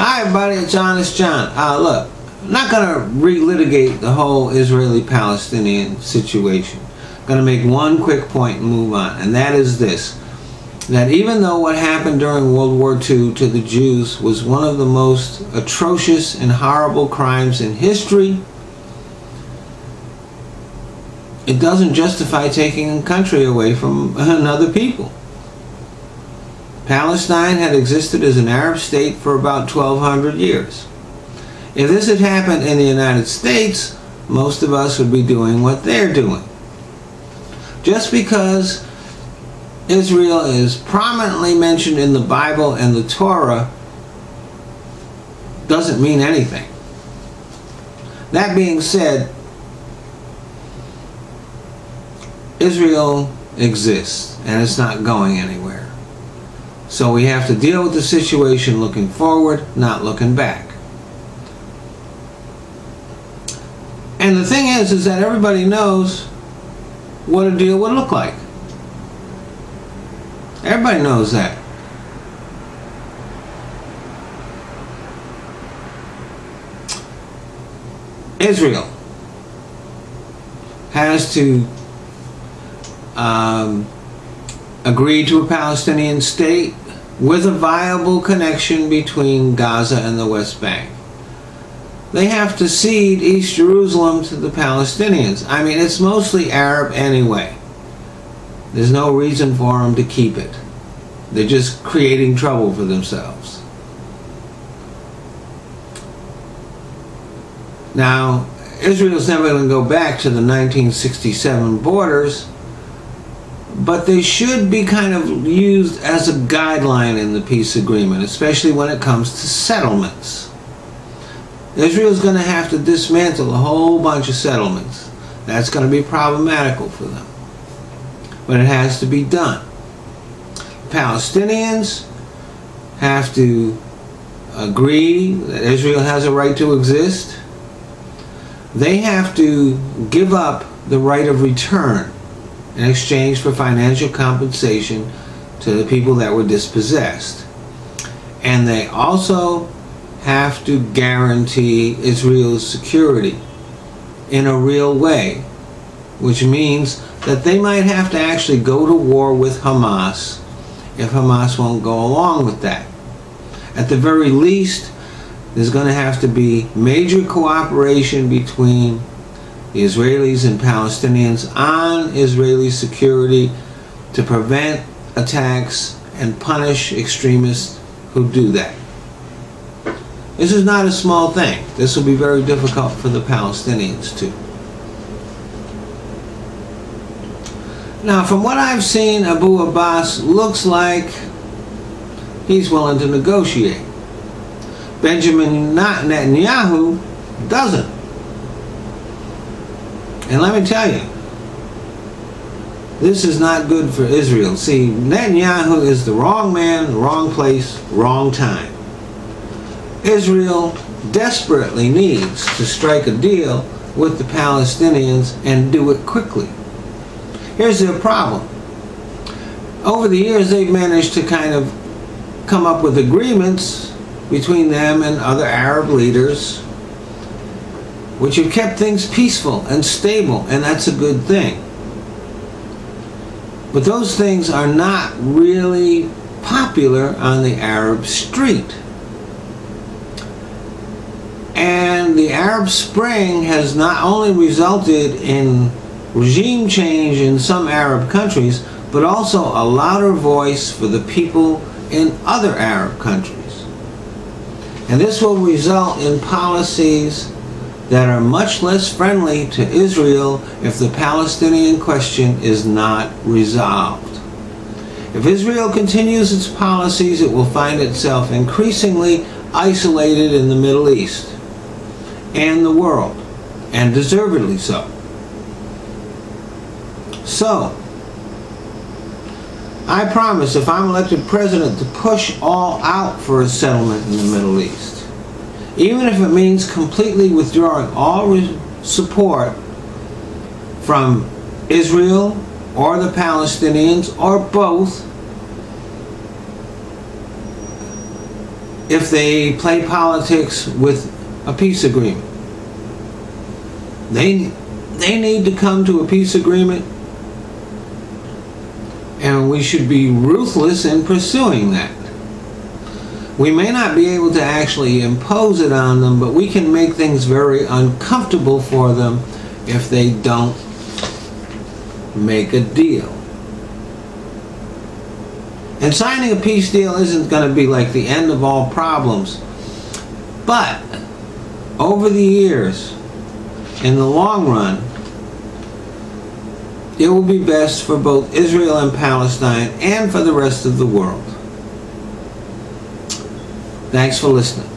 Hi everybody, it's Honest John. Look, I'm not going to relitigate the whole Israeli-Palestinian situation. I'm going to make one quick point and move on, and that is this. That even though what happened during World War II to the Jews was one of the most atrocious and horrible crimes in history, it doesn't justify taking a country away from another people. Palestine had existed as an Arab state for about 1,200 years. If this had happened in the United States, most of us would be doing what they're doing. Just because Israel is prominently mentioned in the Bible and the Torah doesn't mean anything. That being said, Israel exists and it's not going anywhere. So we have to deal with the situation looking forward, not looking back. And the thing is that everybody knows what a deal would look like. Everybody knows that. Israel has to agree to a Palestinian state with a viable connection between Gaza and the West Bank. They have to cede East Jerusalem to the Palestinians. I mean, it's mostly Arab anyway. There's no reason for them to keep it. They're just creating trouble for themselves. Now, Israel's never going to go back to the 1967 borders, but they should be kind of used as a guideline in the peace agreement, especially when it comes to settlements. Israel's going to have to dismantle a whole bunch of settlements. That's going to be problematical for them. But it has to be done. Palestinians have to agree that Israel has a right to exist. They have to give up the right of return in exchange for financial compensation to the people that were dispossessed. And they also have to guarantee Israel's security in a real way, which means that they might have to actually go to war with Hamas if Hamas won't go along with that. At the very least, there's going to have to be major cooperation between the Israelis and Palestinians on Israeli security to prevent attacks and punish extremists who do that. This is not a small thing. This will be very difficult for the Palestinians too. Now, from what I've seen, Abu Abbas looks like he's willing to negotiate. Benjamin Netanyahu doesn't. And let me tell you, this is not good for Israel. See, Netanyahu is the wrong man, wrong place, wrong time. Israel desperately needs to strike a deal with the Palestinians and do it quickly. Here's their problem. Over the years, they've managed to kind of come up with agreements between them and other Arab leaders, which have kept things peaceful and stable, and that's a good thing. But those things are not really popular on the Arab street. And the Arab Spring has not only resulted in regime change in some Arab countries, but also a louder voice for the people in other Arab countries. And this will result in policies that are much less friendly to Israel if the Palestinian question is not resolved. If Israel continues its policies, it will find itself increasingly isolated in the Middle East and the world, and deservedly so. So, I promise if I'm elected president to push all out for a settlement in the Middle East, even if it means completely withdrawing all support from Israel or the Palestinians or both, if they play politics with a peace agreement. They need to come to a peace agreement, and we should be ruthless in pursuing that. We may not be able to actually impose it on them, but we can make things very uncomfortable for them if they don't make a deal. And signing a peace deal isn't going to be like the end of all problems. But over the years, in the long run, it will be best for both Israel and Palestine and for the rest of the world. Thanks for listening.